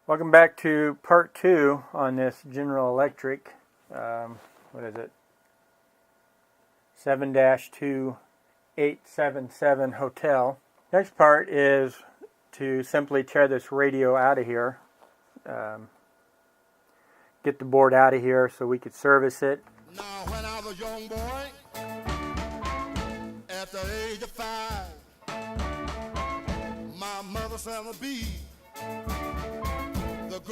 Welcome back to part 2 on this General Electric, what is it, 7-2877 Hotel. Next part is to simply tear this radio out of here, get the board out of here so we could service it. Now when I was a young boy, at the age of 5, my mother sent a bee.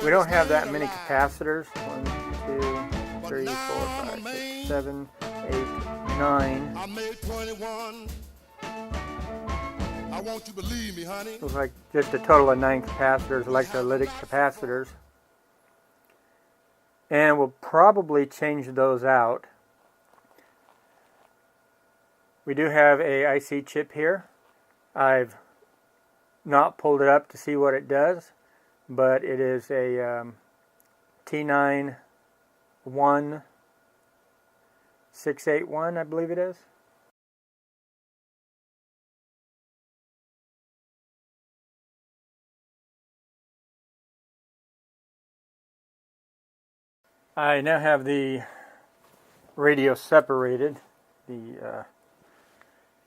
We don't have that many capacitors. 1, 2, 3, 4, 5, 6, 7, 8, 9. I made 21. I want you to believe me, honey. Looks like just a total of 9 capacitors, electrolytic capacitors. And we'll probably change those out. We do have a IC chip here. I've not pulled it up to see what it does, but it is a T91681, I believe it is. I now have the radio separated, the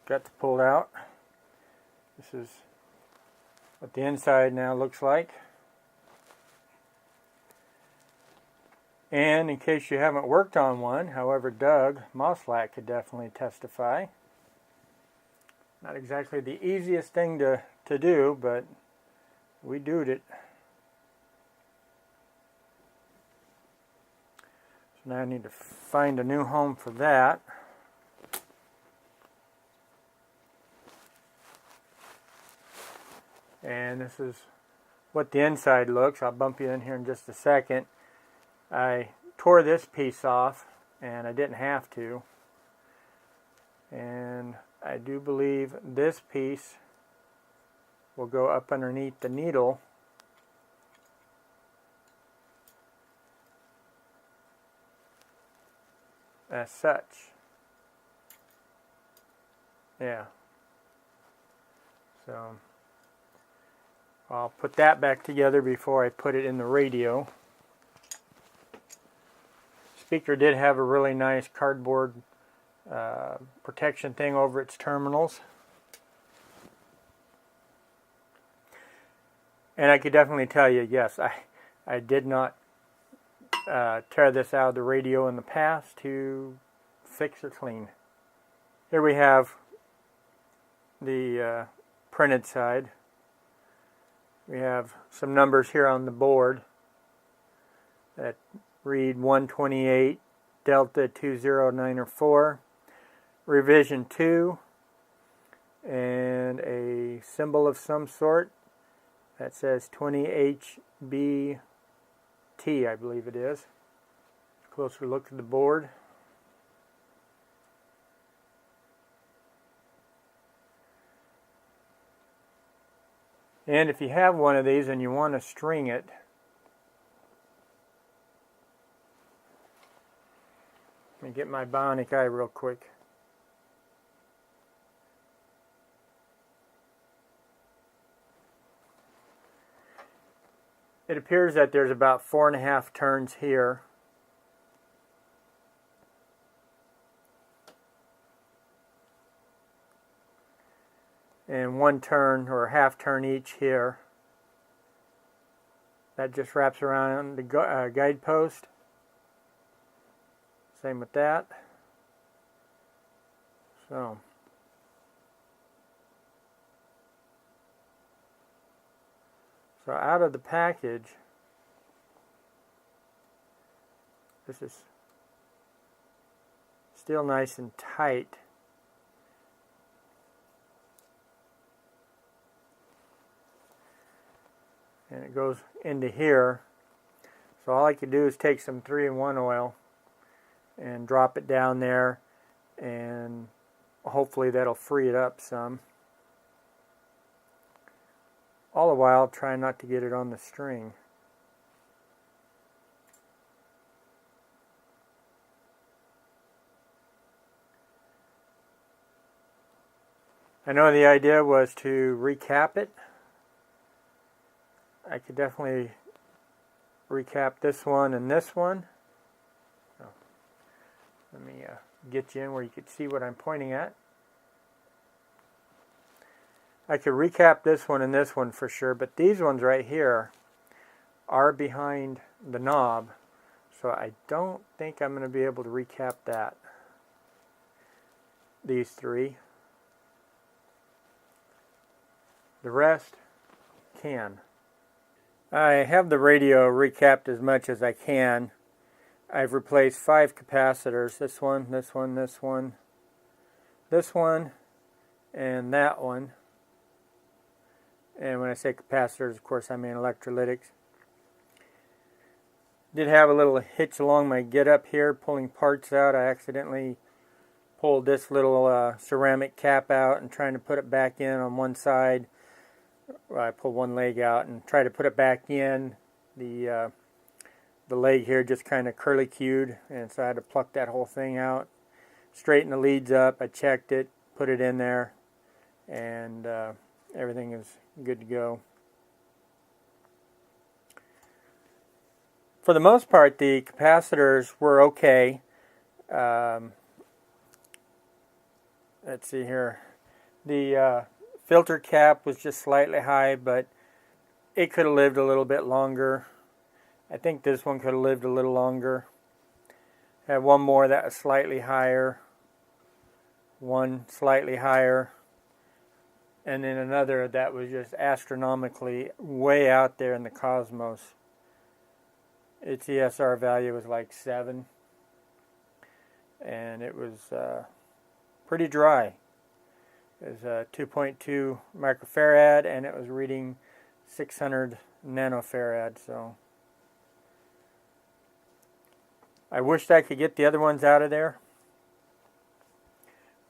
guts pulled out. This is what the inside now looks like. And in case you haven't worked on one, however, Doug Moslack could definitely testify. Not exactly the easiest thing to do, but we doed it. So now I need to find a new home for that. And this is what the inside looks. I'll bump you in here in just a second. I tore this piece off, and I didn't have to. And I do believe this piece will go up underneath the needle. As such. Yeah. So I'll put that back together before I put it in the radio. Speaker did have a really nice cardboard protection thing over its terminals. And I could definitely tell you, yes, I did not tear this out of the radio in the past to fix or clean. Here we have the printed side. We have some numbers here on the board that read 128 Delta 20904, revision 2, and a symbol of some sort that says 20HBT, I believe it is. Closer look at the board. And if you have one of these and you want to string it, let me get my bionic eye real quick. It appears that there's about 4.5 turns here. And 1 turn or a half turn each here. That just wraps around the guide post. Same with that. So out of the package, this is still nice and tight. And it goes into here. So all I could do is take some 3-in-1 oil and drop it down there, and hopefully that'll free it up some. All the while trying not to get it on the string. I know the idea was to recap it. I could definitely recap this one and this one. Oh, let me get you in where you can see what I'm pointing at. I could recap this one and this one for sure, but these ones right here are behind the knob, so I don't think I'm going to be able to recap that. These three. The rest can. I have the radio recapped as much as I can. I've replaced 5 capacitors. This one, this one, this one, this one, and that one. And when I say capacitors, of course, I mean electrolytics. Did have a little hitch along my get up here, pulling parts out. I accidentally pulled this little ceramic cap out and trying to put it back in on one side. I pulled one leg out and tried to put it back in. The leg here just kind of curly-cued, and so I had to pluck that whole thing out. Straighten the leads up. I checked it, put it in there, and everything is good to go. For the most part, the capacitors were okay. Let's see here. The filter cap was just slightly high, but it could have lived a little bit longer. I think this one could have lived a little longer. Had one more that was slightly higher. One slightly higher. And then another that was just astronomically way out there in the cosmos. Its ESR value was like 7. And it was pretty dry. It was 2.2 microfarad, and it was reading 600 nanofarad. So I wished I could get the other ones out of there,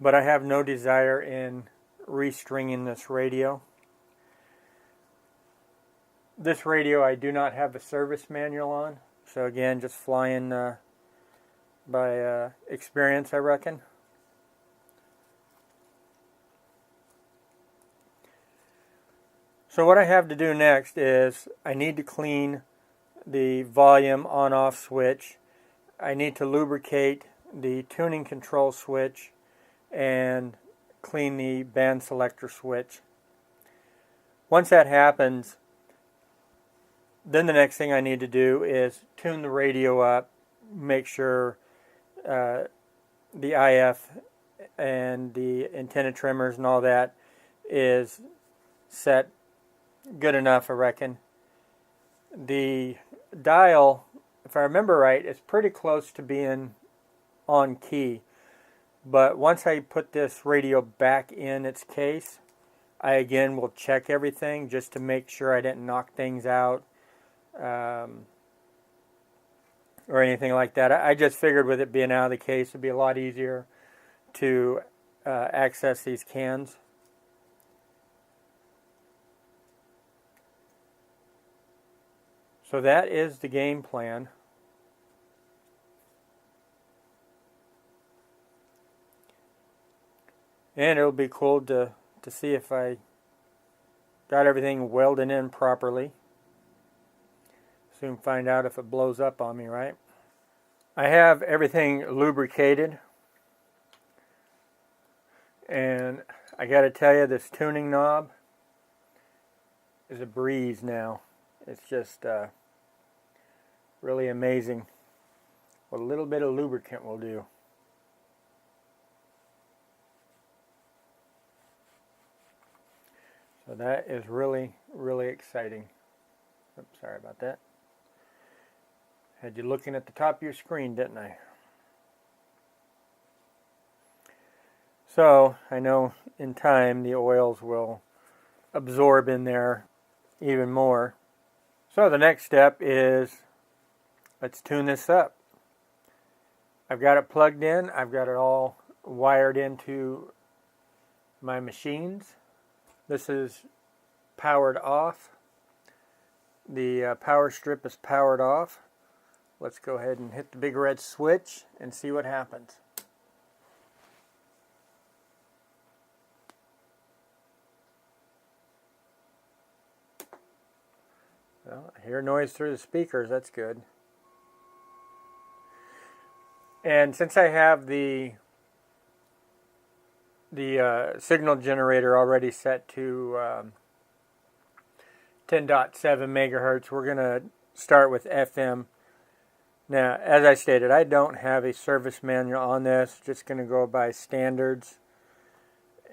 but I have no desire in restringing this radio. This radio I do not have a service manual on, so again, just flying by experience, I reckon. So what I have to do next is I need to clean the volume on-off switch. I need to lubricate the tuning control switch and clean the band selector switch. Once that happens, then the next thing I need to do is tune the radio up, make sure the IF and the antenna trimmers and all that is set good enough, I reckon. The dial, if I remember right, is pretty close to being on key. But once I put this radio back in its case, I again will check everything just to make sure I didn't knock things out or anything like that. I just figured with it being out of the case, it'd be a lot easier to access these cans. So that is the game plan. And it'll be cool to see if I got everything welded in properly. Soon find out if it blows up on me, right? I have everything lubricated. And I gotta tell you, this tuning knob is a breeze now. It's just really amazing what a little bit of lubricant will do. So that is really, really exciting. Oops, sorry about that. Had you looking at the top of your screen, didn't I? So I know in time the oils will absorb in there even more. So the next step is, let's tune this up. I've got it plugged in. I've got it all wired into my machines. This is powered off. The power strip is powered off. Let's go ahead and hit the big red switch and see what happens. Well, I hear noise through the speakers. That's good. And since I have the signal generator already set to 10.7 megahertz, we're going to start with FM. Now, as I stated, I don't have a service manual on this, just going to go by standards.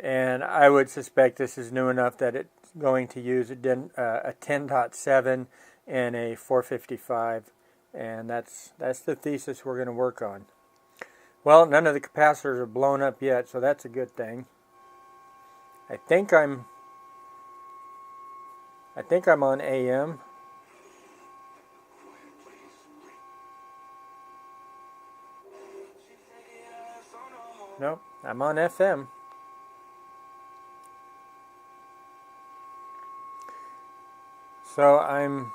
And I would suspect this is new enough that it's going to use a 10.7 and a 455. And that's the thesis we're going to work on. Well, none of the capacitors are blown up yet, so that's a good thing. I think I'm on AM. Nope, I'm on FM. So I'm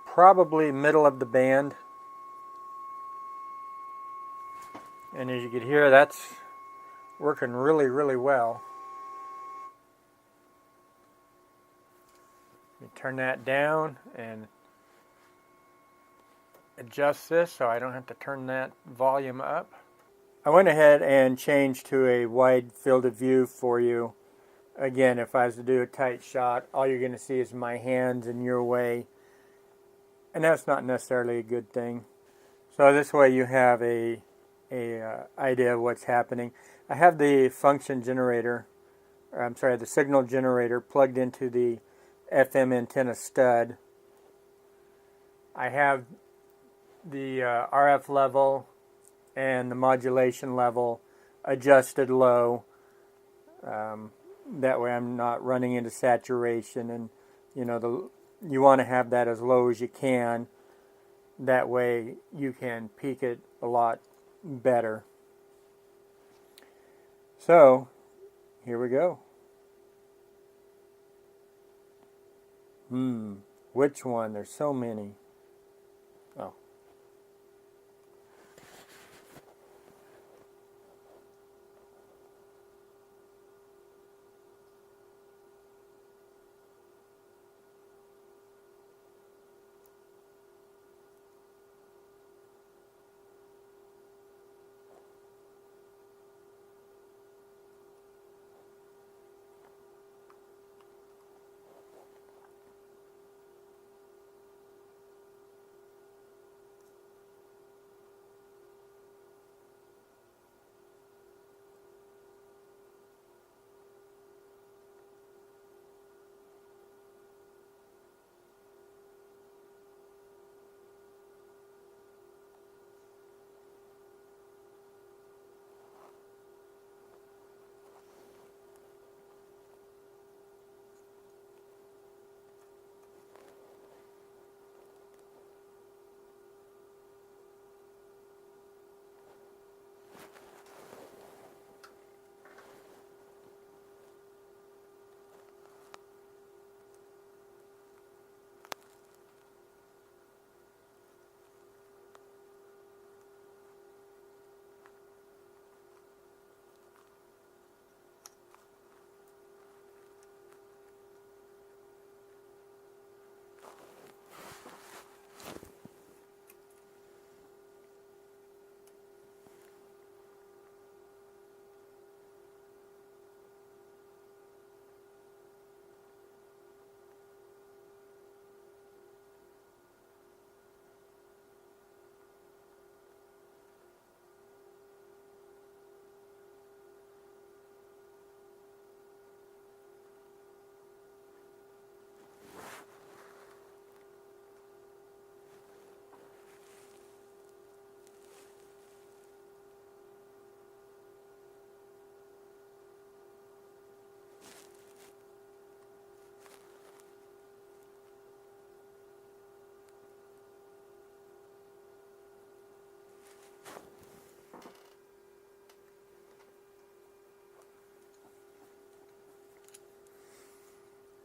probably middle of the band. And as you can hear, that's working really, really well. Let me turn that down and adjust this so I don't have to turn that volume up. I went ahead and changed to a wide field of view for you. Again, if I was to do a tight shot, all you're going to see is my hands in your way. And that's not necessarily a good thing. So this way you have a idea of what's happening. I have the function generator, the signal generator plugged into the FM antenna stud. I have the RF level and the modulation level adjusted low. That way I'm not running into saturation, and you want to have that as low as you can. That way you can peak it a lot better. So here we go. Which one? There's so many. Oh.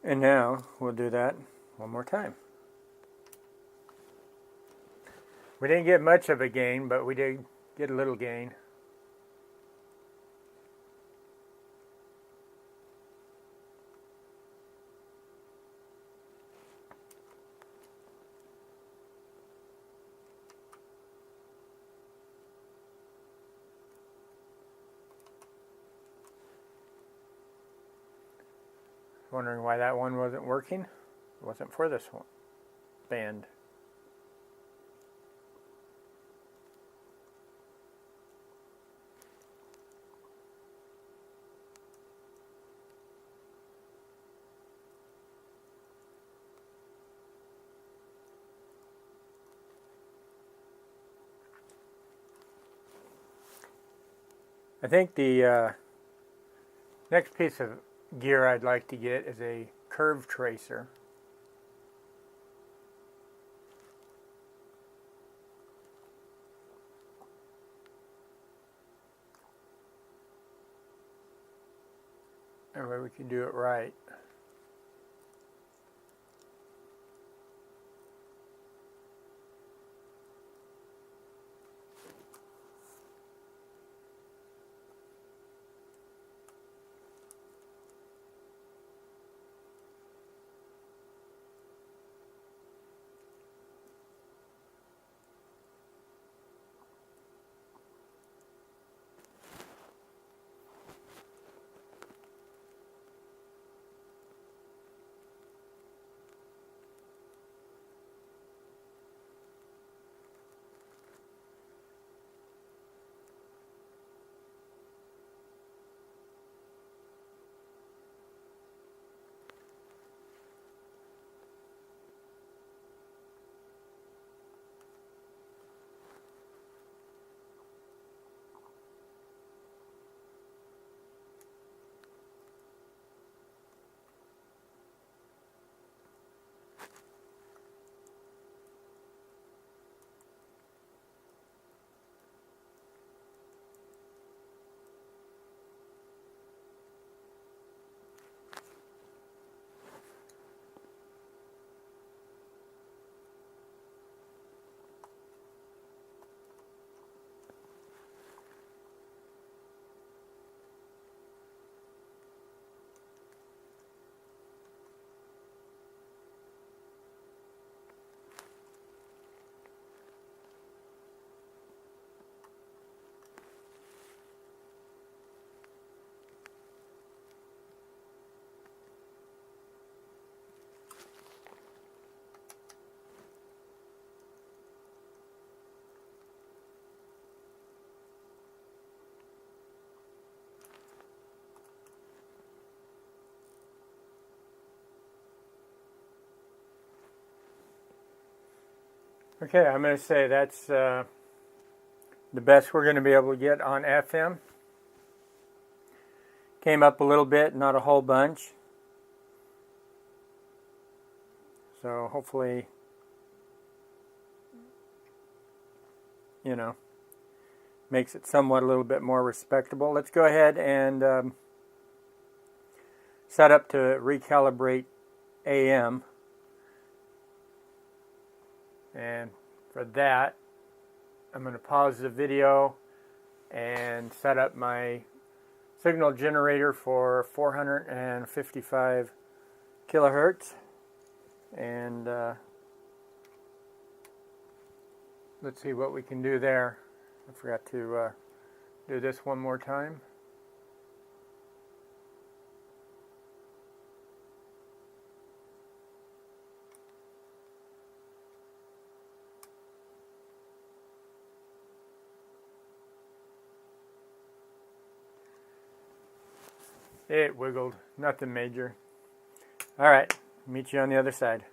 And now we'll do that one more time. We didn't get much of a gain, but we did get a little gain. wondering why that one wasn't working. It wasn't for this one band. I think the next piece of gear I'd like to get is a curve tracer. That way we can do it right. Okay, I'm going to say that's the best we're going to be able to get on FM. Came up a little bit, not a whole bunch. So hopefully, makes it somewhat a little bit more respectable. Let's go ahead and set up to recalibrate AM. And for that, I'm going to pause the video and set up my signal generator for 455 kilohertz. And let's see what we can do there. I forgot to do this one more time. It wiggled, nothing major. All right, meet you on the other side.